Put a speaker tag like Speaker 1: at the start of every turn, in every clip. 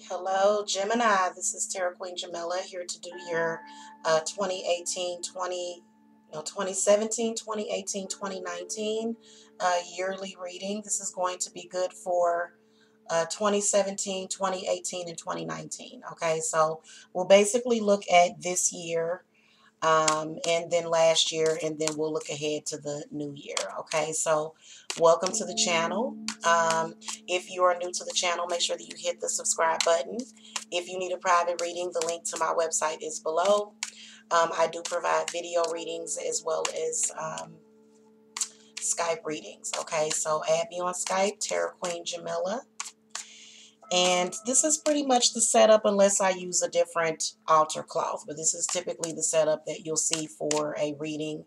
Speaker 1: Hello, Gemini. This is Tarot Queen Jamila here to do your 2017, 2018, 2019 yearly reading. This is going to be good for 2017, 2018, and 2019. Okay, so we'll basically look at this year and then last year, and then we'll look ahead to the new year. Okay, so welcome to the channel. If you are new to the channel, make sure that you hit the subscribe button. If you need a private reading, the link to my website is below. I do provide video readings as well as Skype readings. Okay, so add me on Skype, Tarot Queen Jamila. And this is pretty much the setup unless I use a different altar cloth. But this is typically the setup that you'll see for a reading,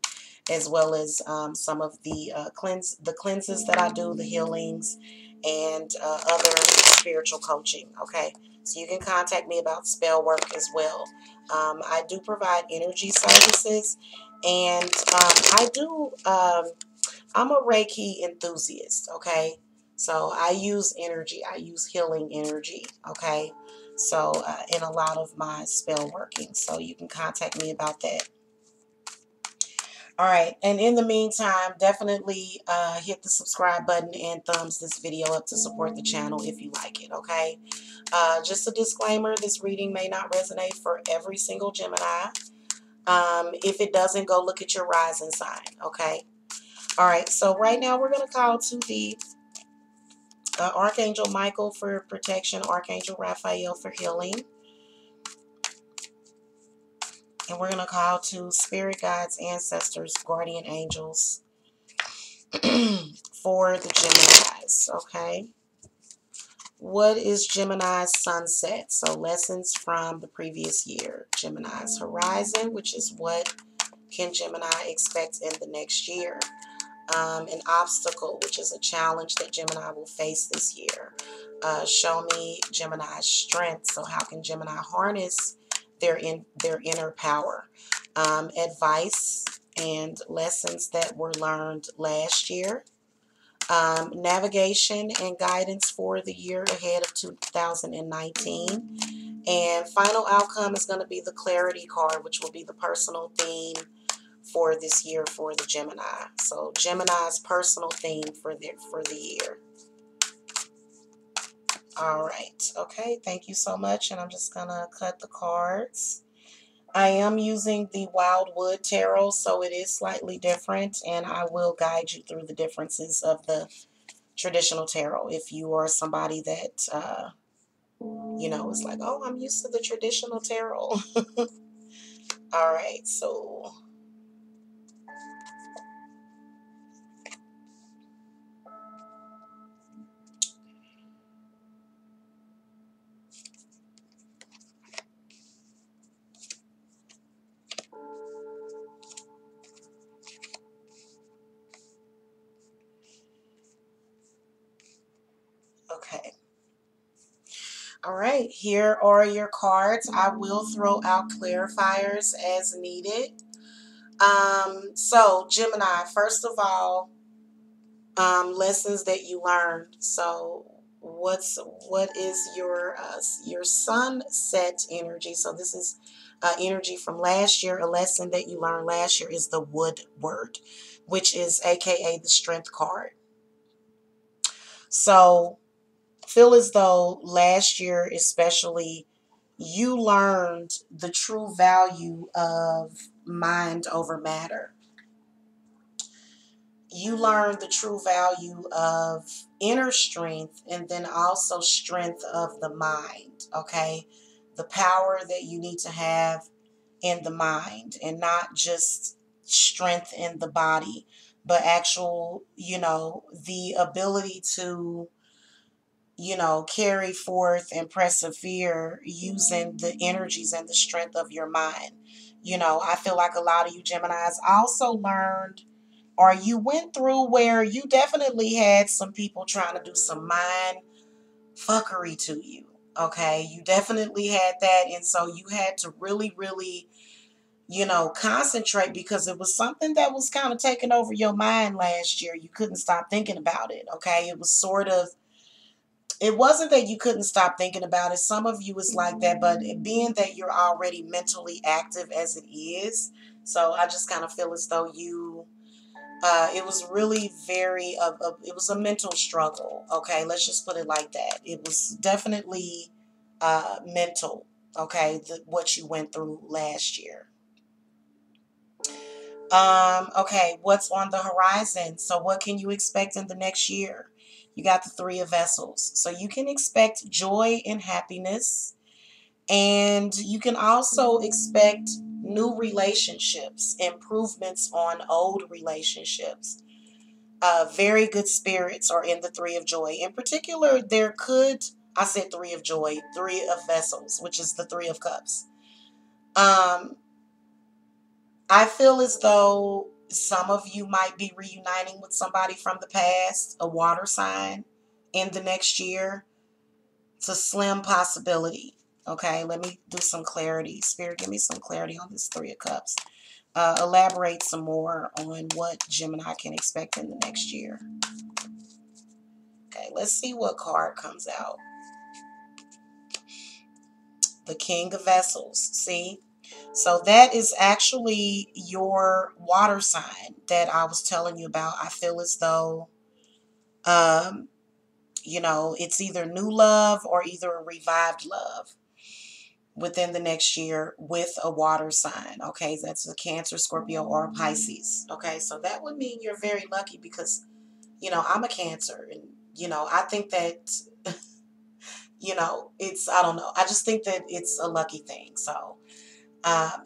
Speaker 1: as well as some of the cleanses that I do, the healings, and other spiritual coaching. Okay, so you can contact me about spell work as well. I do provide energy services, and I'm a Reiki enthusiast. Okay. So I use energy. I use healing energy, okay? So in a lot of my spell working. So you can contact me about that. All right. And in the meantime, definitely hit the subscribe button and thumbs this video up to support the channel if you like it, okay? Just a disclaimer, this reading may not resonate for every single Gemini. If it doesn't, go look at your rising sign, okay? All right. So right now we're going to call to the Archangel Michael for protection, Archangel Raphael for healing. And we're going to call to spirit guides, ancestors, guardian angels for the Geminis, okay? What is Gemini's sunset? So lessons from the previous year. Gemini's horizon, which is what can Gemini expect in the next year. An obstacle, which is a challenge that Gemini will face this year. Show me Gemini's strength. So how can Gemini harness their inner power? Advice and lessons that were learned last year. Navigation and guidance for the year ahead of 2019. And final outcome is going to be the clarity card, which will be the personal theme for this year for the Gemini. So Gemini's personal theme for the year. All right. Okay. Thank you so much. And I'm just going to cut the cards. I am using the Wildwood Tarot, so it is slightly different, and I will guide you through the differences of the traditional tarot. If you are somebody that, is like, oh, I'm used to the traditional tarot. All right. So okay. All right, here are your cards. I will throw out clarifiers as needed. So Gemini, first of all, lessons that you learned. So what is your sunset energy? So this is energy from last year. A lesson that you learned last year is the wood word, which is AKA the strength card. So feel as though last year especially you learned the true value of mind over matter. You learned the true value of inner strength and then also strength of the mind, okay? The power that you need to have in the mind and not just strength in the body, but actual, the ability to carry forth and persevere using the energies and the strength of your mind. I feel like a lot of you Geminis also learned or you went through where you definitely had some people trying to do some mind fuckery to you. Okay. You definitely had that. And so you had to really, really, concentrate because it was something that was kind of taking over your mind last year. You couldn't stop thinking about it. Okay. It was sort of it wasn't that you couldn't stop thinking about it. Some of you is like that, but being that you're already mentally active as it is, so I just kind of feel as though you, it was really very, it was a mental struggle. Okay, let's just put it like that. It was definitely mental. Okay, what you went through last year. Okay, what's on the horizon? So what can you expect in the next year? You got the Three of Vessels. So you can expect joy and happiness. And you can also expect new relationships, improvements on old relationships. Very good spirits are in the Three of Joy. In particular, there could, I said Three of Joy, Three of Vessels, which is the Three of Cups. Um, I feel as though some of you might be reuniting with somebody from the past, a water sign, in the next year. It's a slim possibility. Okay, let me do some clarity. Spirit, give me some clarity on this Three of Cups. Elaborate some more on what Gemini can expect in the next year. Okay, let's see what card comes out. The King of Vessels. See? So that is actually your water sign that I was telling you about. I feel as though, um, it's either new love or either a revived love within the next year with a water sign. Okay, that's a Cancer, Scorpio, or a Pisces. Okay, so that would mean you're very lucky because, I'm a Cancer, and, I think that, I don't know. I just think that it's a lucky thing. So,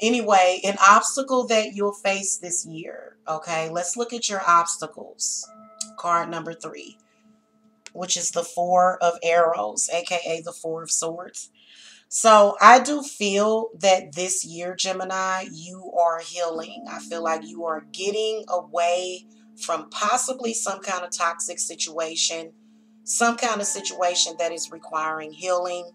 Speaker 1: anyway, an obstacle that you'll face this year. Okay, let's look at your obstacles. Card number 3, which is the Four of Arrows, aka the Four of Swords. So I do feel that this year, Gemini, you are healing. I feel like you are getting away from possibly some kind of toxic situation, some kind of situation that is requiring healing.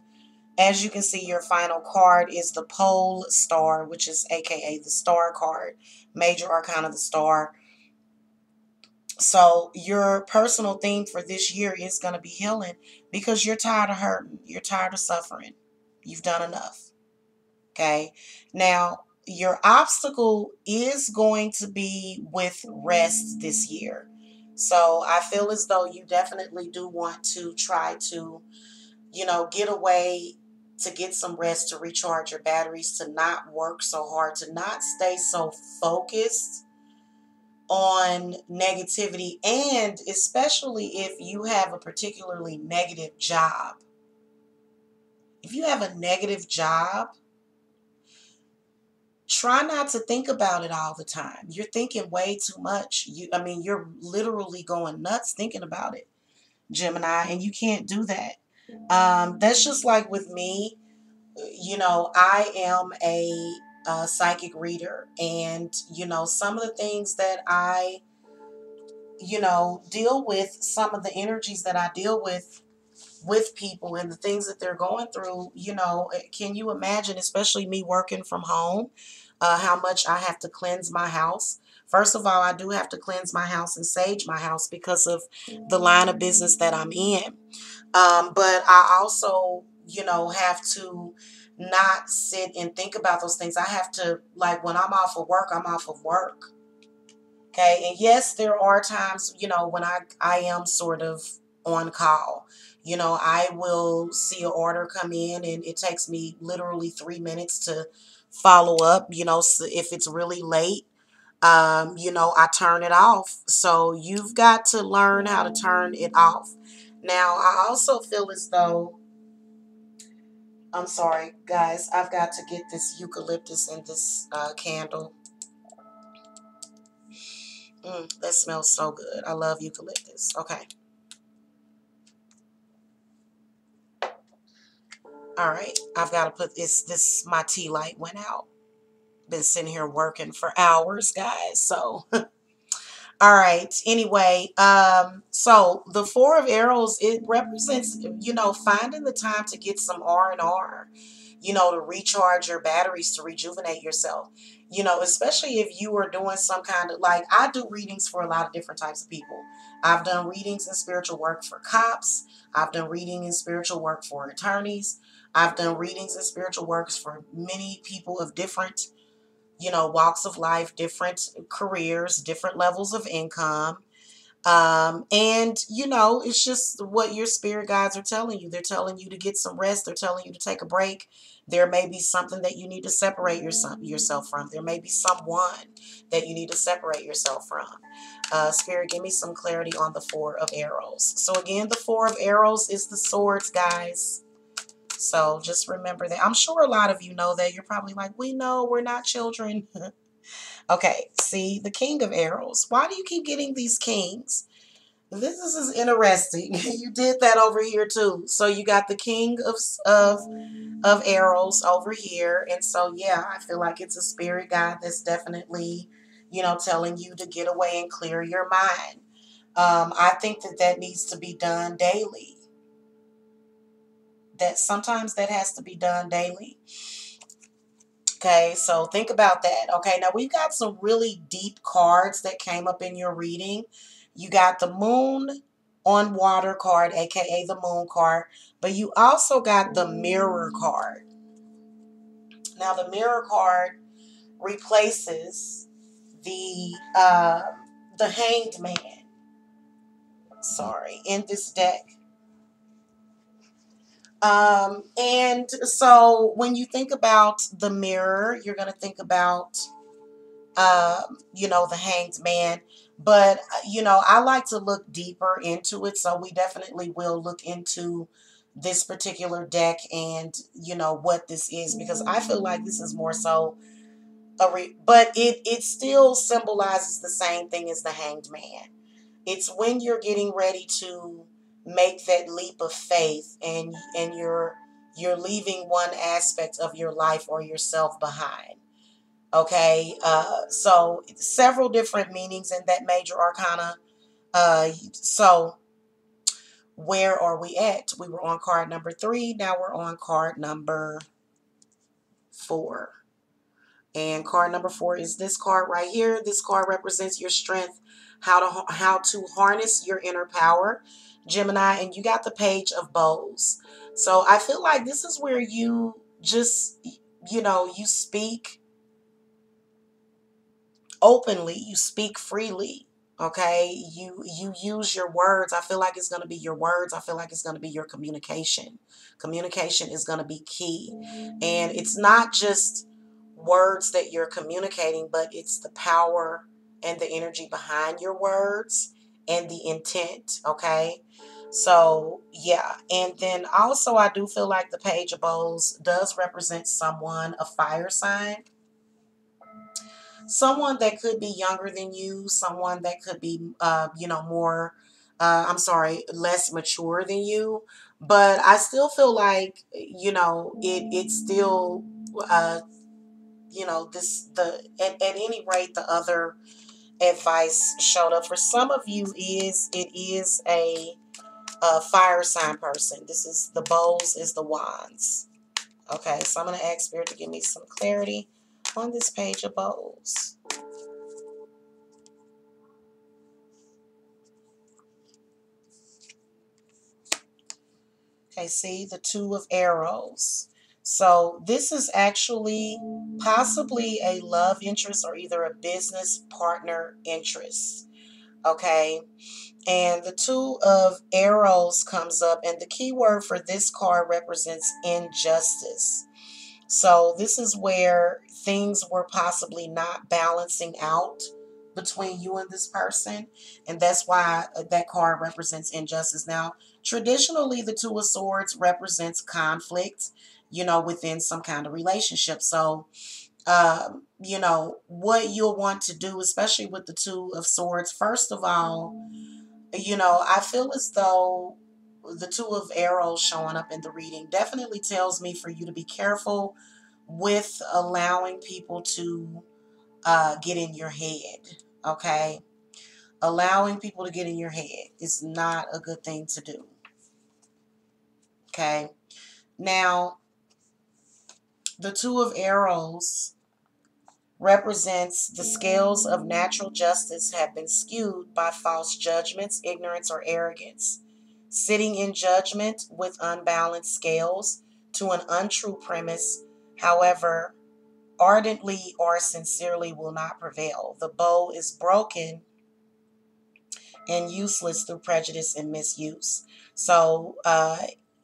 Speaker 1: As you can see, your final card is the Pole Star, which is aka the Star card, Major Arcana of the Star. So your personal theme for this year is going to be healing because you're tired of hurting. You're tired of suffering. You've done enough. Okay. Now, your obstacle is going to be with rest this year. So I feel as though you definitely do want to try to, get away, to get some rest, to recharge your batteries, to not work so hard, to not stay so focused on negativity, and especially if you have a particularly negative job. If you have a negative job, try not to think about it all the time. You're thinking way too much. You're literally going nuts thinking about it, Gemini, and you can't do that. That's just like with me. I am a psychic reader, and some of the things that I deal with, some of the energies that I deal with people and the things that they're going through, can you imagine, especially me working from home, how much I have to cleanse my house? First of all, I do have to cleanse my house and sage my house because of the line of business that I'm in. But I also, have to not sit and think about those things. I have to, like, when I'm off of work, I'm off of work. Okay. And yes, there are times, when I am sort of on call. I will see an order come in and it takes me literally 3 minutes to follow up. So if it's really late, I turn it off. So you've got to learn how to turn it off. Now, I also feel as though, I'm sorry, guys, I've got to get this eucalyptus in this candle. That smells so good. I love eucalyptus. Okay. All right. I've got to put my tea light went out. Been sitting here working for hours, guys. So, all right. Anyway, so the Four of Arrows, it represents, finding the time to get some R&R, to recharge your batteries, to rejuvenate yourself, especially if you are doing some kind of, like, I do readings for a lot of different types of people. I've done readings and spiritual work for cops. I've done reading and spiritual work for attorneys. I've done readings and spiritual works for many people of different, walks of life, different careers, different levels of income. And it's just what your spirit guides are telling you. They're telling you to get some rest. They're telling you to take a break. There may be something that you need to separate yourself from. There may be someone that you need to separate yourself from. Spirit, give me some clarity on the Four of Arrows. So again, the Four of Arrows is the swords, guys. So just remember that. I'm sure a lot of you know that. You're probably like, we know, we're not children. Okay, see, the King of Arrows. Why do you keep getting these kings? This is interesting. You did that over here too. So you got the King of Arrows over here, and so yeah, I feel like it's a spirit guide that's definitely, telling you to get away and clear your mind. I think that needs to be done daily. That sometimes that has to be done daily. Okay, so think about that. Okay, now we've got some really deep cards that came up in your reading. You got the Moon on Water card, aka the Moon card, but you also got the Mirror card. Now the Mirror card replaces the Hanged Man. Sorry, in this deck. And so when you think about the Mirror, you're going to think about the Hanged Man. But, I like to look deeper into it. So we definitely will look into this particular deck and, what this is, because I feel like this is more so but it still symbolizes the same thing as the Hanged Man. It's when you're getting ready to make that leap of faith and you're leaving one aspect of your life or yourself behind. Okay, so several different meanings in that major arcana. So where are we at? We were on card number 3. Now we're on card number 4. And card number 4 is this card right here. This card represents your strength, how to harness your inner power, Gemini. And you got the Page of Bowls. So I feel like this is where you just, you speak openly, you speak freely. Okay, you use your words. I feel like it's going to be your words. I feel like it's going to be your communication is going to be key. And it's not just words that you're communicating, but it's the power and the energy behind your words and the intent. Okay, so yeah. And then also I do feel like the Page of Bowls does represent someone, a fire sign. Someone that could be younger than you, someone that could be, more, less mature than you. But I still feel like, it's still, at any rate, the other advice showed up for some of you it is a fire sign person. This is the bowls is the wands. Okay, so I'm going to ask Spirit to give me some clarity on this Page of Bowls. Okay, see the Two of Arrows. So this is actually possibly a love interest or either a business partner interest. Okay, and the Two of Arrows comes up, and the key word for this card represents injustice. So this is where things were possibly not balancing out between you and this person. And that's why that card represents injustice. Now, traditionally, the Two of Swords represents conflict, within some kind of relationship. So, what you'll want to do, especially with the Two of Swords, first of all, I feel as though the Two of Arrows showing up in the reading definitely tells me for you to be careful with allowing people to get in your head. Okay, allowing people to get in your head is not a good thing to do. Okay, now the Two of Arrows represents the scales of natural justice have been skewed by false judgments, ignorance, or arrogance. Sitting in judgment with unbalanced scales to an untrue premise, however, ardently or sincerely will not prevail. The bow is broken and useless through prejudice and misuse. So,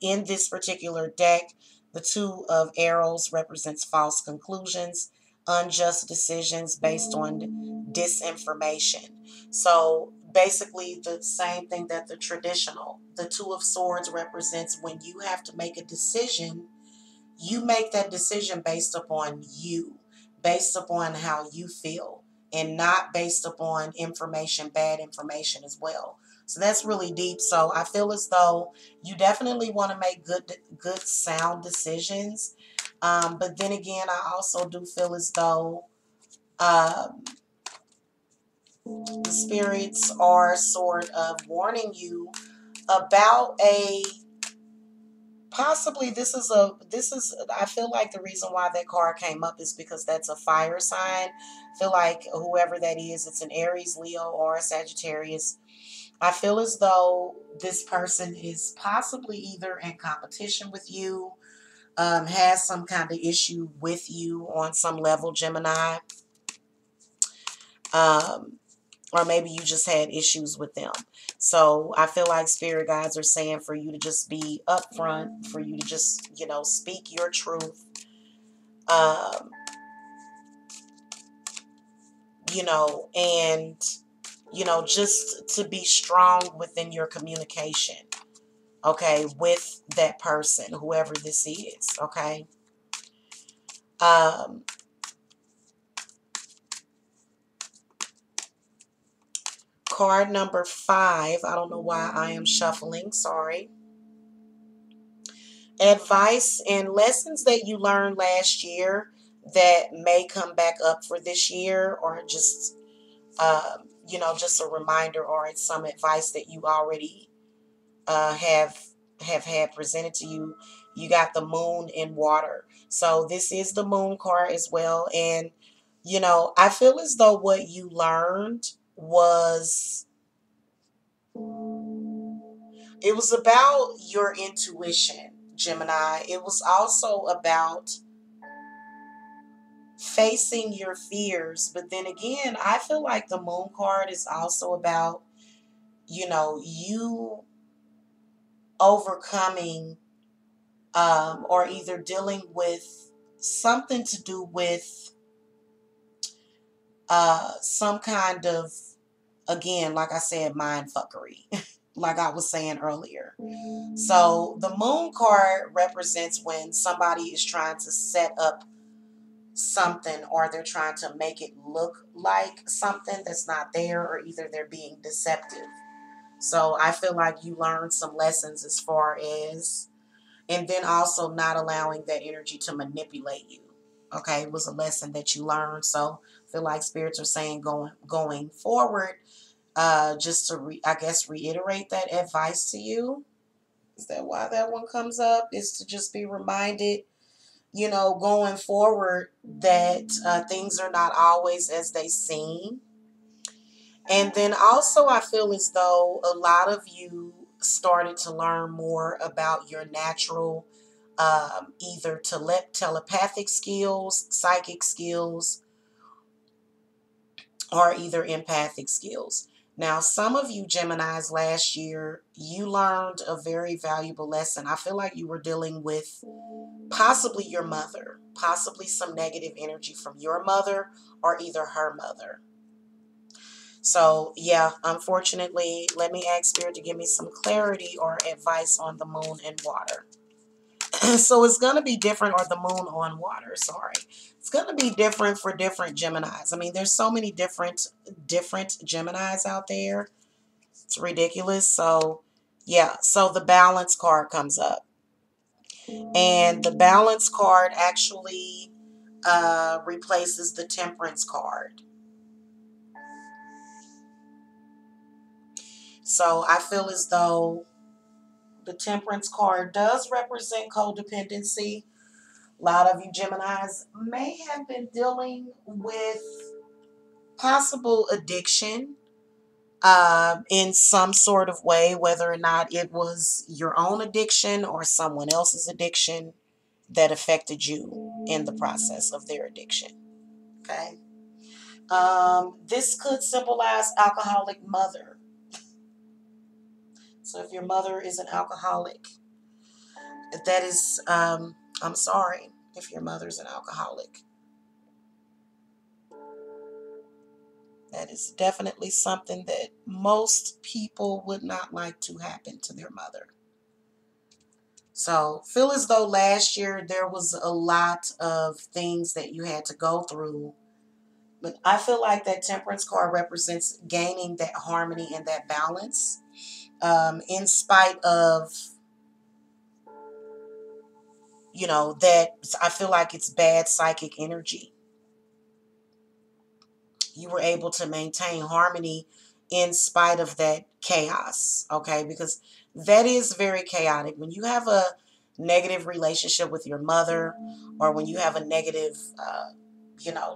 Speaker 1: in this particular deck, the two of arrows represents false conclusions, unjust decisions based on disinformation. So, basically, the same thing that the traditional. The two of swords represents when you have to make a decision, you make that decision based upon you, based upon how you feel, and not based upon information, bad information as well. So that's really deep. So I feel as though you definitely want to make good, sound decisions. But then again, I also do feel as though the spirits are sort of warning you about a possibly this is I feel like the reason why that card came up is because that's a fire sign. I feel like whoever that is, it's an Aries, Leo, or a Sagittarius. I feel as though this person is possibly either in competition with you, has some kind of issue with you on some level, Gemini. Um, or maybe you just had issues with them. So I feel like spirit guides are saying for you to just be upfront, for you to just, speak your truth. Um, and, just to be strong within your communication, okay, with that person, whoever this is, okay. Um, Card number 5. I don't know why I am shuffling. Sorry. Advice and lessons that you learned last year that may come back up for this year, or just, just a reminder, or it's some advice that you already have had presented to you. You got the moon in water. So this is the moon card as well. And, I feel as though what you learned was, it was about your intuition, Gemini. It was also about facing your fears. But then again, I feel like the moon card is also about, you overcoming, or either dealing with something to do with some kind of, again, like I said, mind fuckery, like I was saying earlier. So the moon card represents when somebody is trying to set up something, or they're trying to make it look like something that's not there, or either they're being deceptive. So I feel like you learned some lessons as far as, and then also not allowing that energy to manipulate you. Okay, it was a lesson that you learned. So I feel like spirits are saying going forward, just to I guess reiterate that advice to you. Is that why that one comes up? Is to just be reminded, going forward, that things are not always as they seem. And then also, I feel as though a lot of you started to learn more about your natural, either telepathic skills, psychic skills, or either empathic skills. Now, some of you Geminis last year, you learned a very valuable lesson. I feel like you were dealing with possibly your mother, possibly some negative energy from your mother or either her mother. So, yeah, unfortunately, let me ask Spirit to give me some clarity or advice on the moon and water. So it's going to be different, or the moon on water, sorry. It's going to be different for different Geminis. I mean, there's so many different Geminis out there. It's ridiculous. So, yeah, so the balance card comes up. And the balance card actually replaces the temperance card. So I feel as though the temperance card does represent codependency, A lot of you Geminis may have been dealing with possible addiction in some sort of way, whether or not it was your own addiction or someone else's addiction that affected you in the process of their addiction. Okay. This could symbolize alcoholic mother. So if your mother is an alcoholic, that is, I'm sorry if your mother's an alcoholic. That is definitely something that most people would not like to happen to their mother. So feel as though last year there was a lot of things that you had to go through. But I feel like that Temperance card represents gaining that harmony and that balance, in spite of, that I feel like it's bad psychic energy. You were able to maintain harmony in spite of that chaos, okay? Because that is very chaotic. When you have a negative relationship with your mother, or when you have a negative,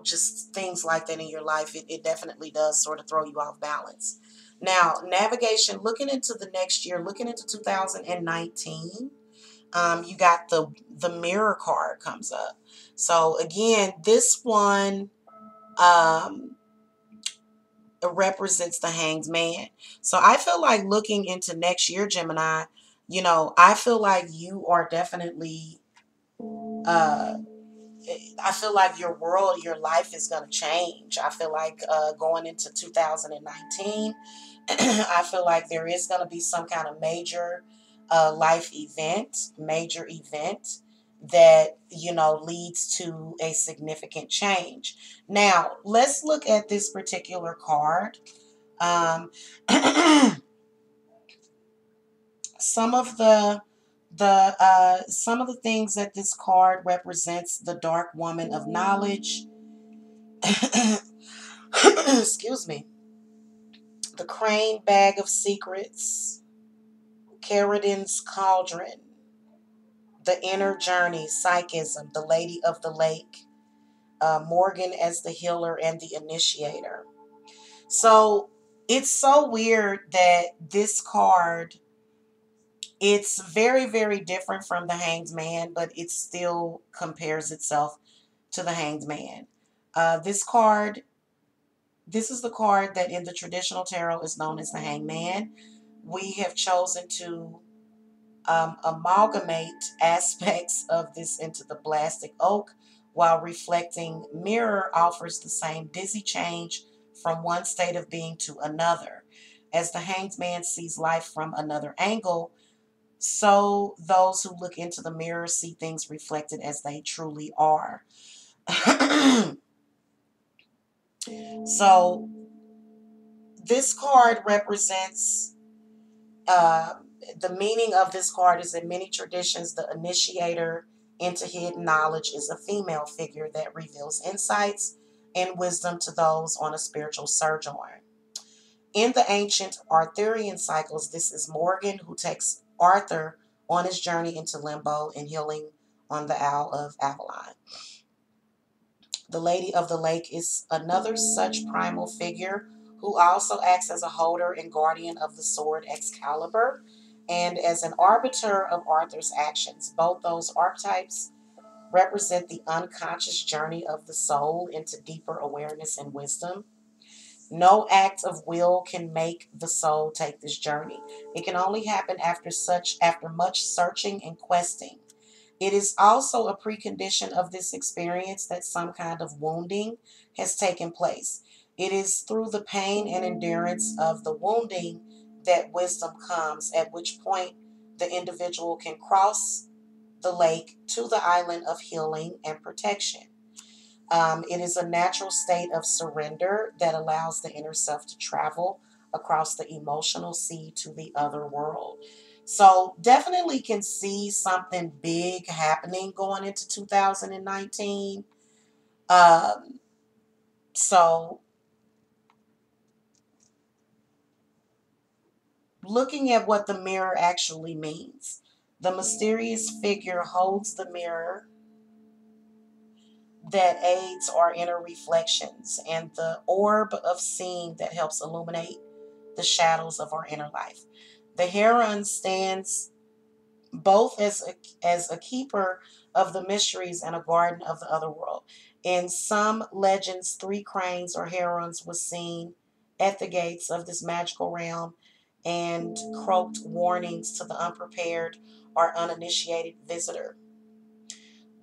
Speaker 1: just things like that in your life, it definitely does sort of throw you off balance. Now, navigation, looking into the next year, looking into 2019, you got the mirror card comes up. So again, this one, represents the hanged man. So I feel like looking into next year, Gemini, I feel like you are definitely, uh, I feel like your world, your life is going to change. I feel like going into 2019, I feel like there is going to be some kind of major event that, leads to a significant change. Now, let's look at this particular card. Um, some of the things that this card represents: the dark woman of knowledge, excuse me, the crane bag of secrets, Carradine's cauldron, the inner journey, psychism, the lady of the lake, Morgan as the healer and the initiator. So it's so weird that this card, it's very, very different from the Hanged Man, but it still compares itself to the Hanged Man. This card, this is the card that in the traditional tarot is known as the Hanged Man. We have chosen to amalgamate aspects of this into the Blastic Oak, while reflecting mirror offers the same dizzy change from one state of being to another. As the Hanged Man sees life from another angle, so those who look into the mirror see things reflected as they truly are. So this card represents, uh, the meaning of this card is in many traditions, the initiator into hidden knowledge is a female figure that reveals insights and wisdom to those on a spiritual sojourn. In the ancient Arthurian cycles, this is Morgan who takes Arthur on his journey into limbo and healing on the Isle of Avalon. The Lady of the Lake is another such primal figure who also acts as a holder and guardian of the sword Excalibur and as an arbiter of Arthur's actions. Both those archetypes represent the unconscious journey of the soul into deeper awareness and wisdom. No act of will can make the soul take this journey. It can only happen after much searching and questing. It is also a precondition of this experience that some kind of wounding has taken place. It is through the pain and endurance of the wounding that wisdom comes, at which point the individual can cross the lake to the island of healing and protection. It is a natural state of surrender that allows the inner self to travel across the emotional sea to the other world. So definitely can see something big happening going into 2019. So looking at what the mirror actually means. The mysterious figure holds the mirror that aids our inner reflections, and the orb of seeing that helps illuminate the shadows of our inner life. The heron stands both as a keeper of the mysteries and a guardian of the other world. In some legends, three cranes or herons were seen at the gates of this magical realm and croaked warnings to the unprepared or uninitiated visitor.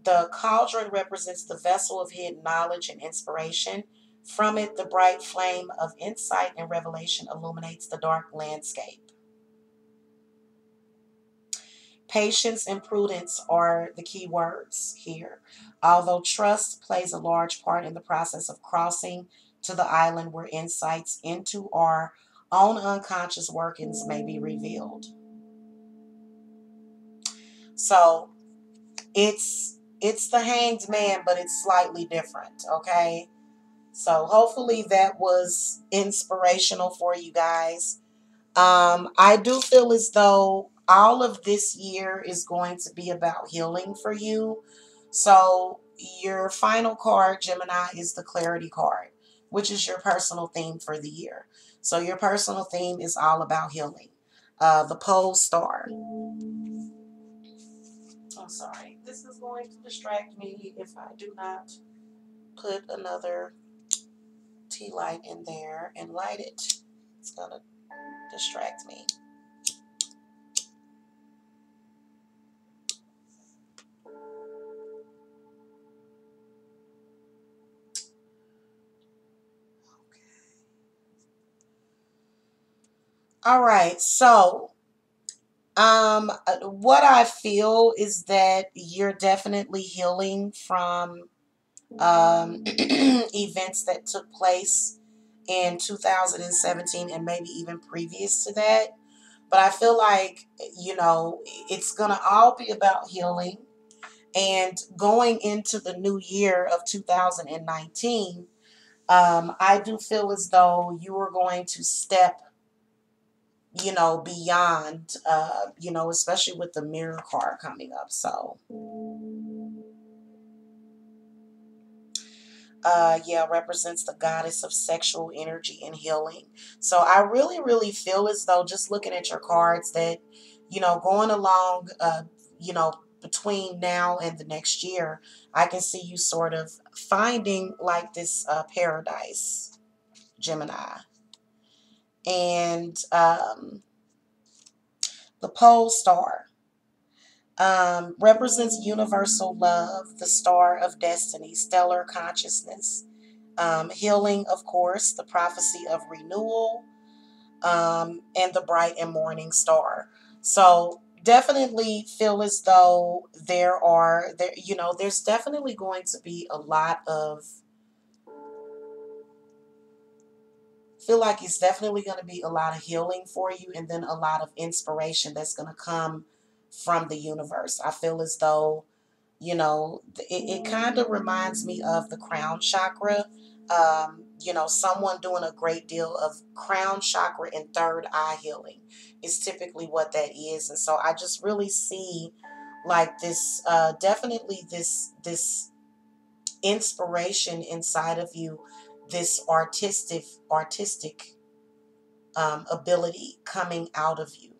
Speaker 1: The cauldron represents the vessel of hidden knowledge and inspiration. From it, the bright flame of insight and revelation illuminates the dark landscape. Patience and prudence are the key words here, although trust plays a large part in the process of crossing to the island where insights into our own unconscious workings may be revealed. So it's the hanged man, but it's slightly different, okay? So hopefully that was inspirational for you guys. I do feel as though all of this year is going to be about healing for you. So your final card, Gemini, is the clarity card, which is your personal theme for the year. So your personal theme is all about healing. The pole star. I'm sorry. This is going to distract me if I do not put another tea light in there and light it. It's going to distract me. All right. So, what I feel is that you're definitely healing from events that took place in 2017 and maybe even previous to that. But I feel like, it's going to all be about healing. And going into the new year of 2019, I do feel as though you are going to step, beyond, especially with the mirror card coming up. So, yeah, represents the goddess of sexual energy and healing. So I really, really feel as though, just looking at your cards, that, going along, between now and the next year, I can see you sort of finding like this paradise, Gemini. And the pole star represents universal love, the star of destiny, stellar consciousness, healing, of course, the prophecy of renewal, and the bright and morning star. So definitely feel as though there's definitely going to be a lot of, feel like it's definitely going to be a lot of healing for you, and then a lot of inspiration that's going to come from the universe. I feel as though, it kind of reminds me of the crown chakra. Someone doing a great deal of crown chakra and third eye healing is typically what that is. And so I just really see like this, definitely this inspiration inside of you, this artistic ability coming out of you,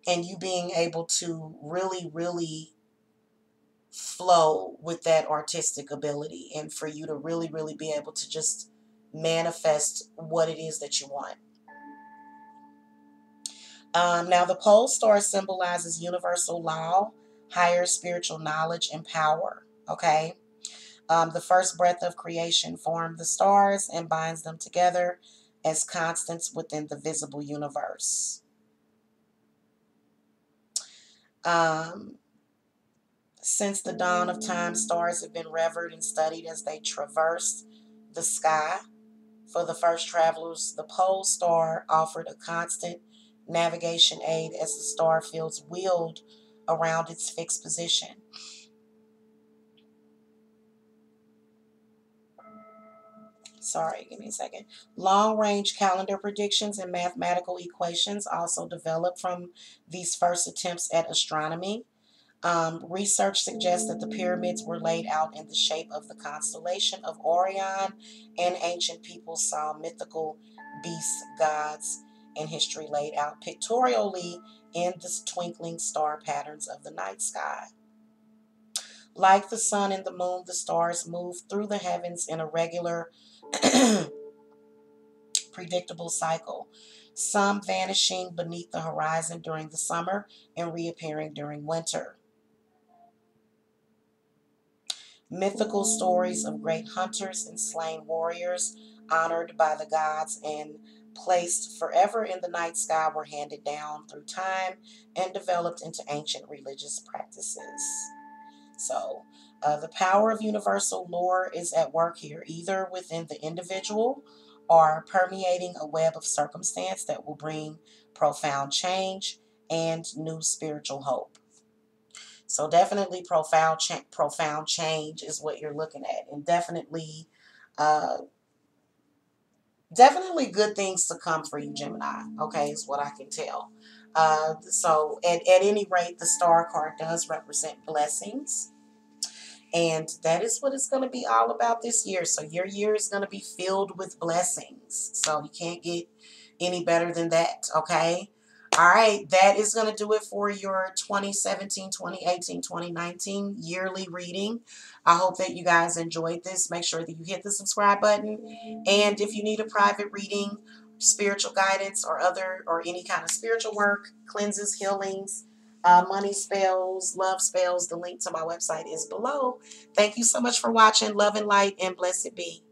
Speaker 1: and you being able to really, really flow with that artistic ability, and for you to really, really be able to just manifest what it is that you want. Now, the pole star symbolizes universal law, higher spiritual knowledge, and power. Okay. The first breath of creation formed the stars and binds them together as constants within the visible universe. Um, since the dawn of time, stars have been revered and studied as they traversed the sky. For the first travelers, the pole star offered a constant navigation aid as the star fields wheeled around its fixed position. Sorry, give me a second. Long-range calendar predictions and mathematical equations also developed from these first attempts at astronomy. Research suggests that the pyramids were laid out in the shape of the constellation of Orion, and ancient people saw mythical beast gods in history laid out pictorially in the twinkling star patterns of the night sky. Like the sun and the moon, the stars move through the heavens in a regular, predictable cycle, some vanishing beneath the horizon during the summer and reappearing during winter. Mythical stories of great hunters and slain warriors, honored by the gods and placed forever in the night sky, were handed down through time and developed into ancient religious practices. So, the power of universal lore is at work here, either within the individual or permeating a web of circumstance that will bring profound change and new spiritual hope. So definitely profound change is what you're looking at, and uh, definitely good things to come for you, Gemini. Okay, is what I can tell. So at any rate, the star card does represent blessings. And that is what it's going to be all about this year. So your year is going to be filled with blessings. So you can't get any better than that. Okay. All right. That is going to do it for your 2017, 2018, 2019 yearly reading. I hope that you guys enjoyed this. Make sure that you hit the subscribe button. And if you need a private reading, spiritual guidance, or any kind of spiritual work, cleanses, healings, money spells, love spells, the link to my website is below. Thank you so much for watching. Love and light, and blessed be.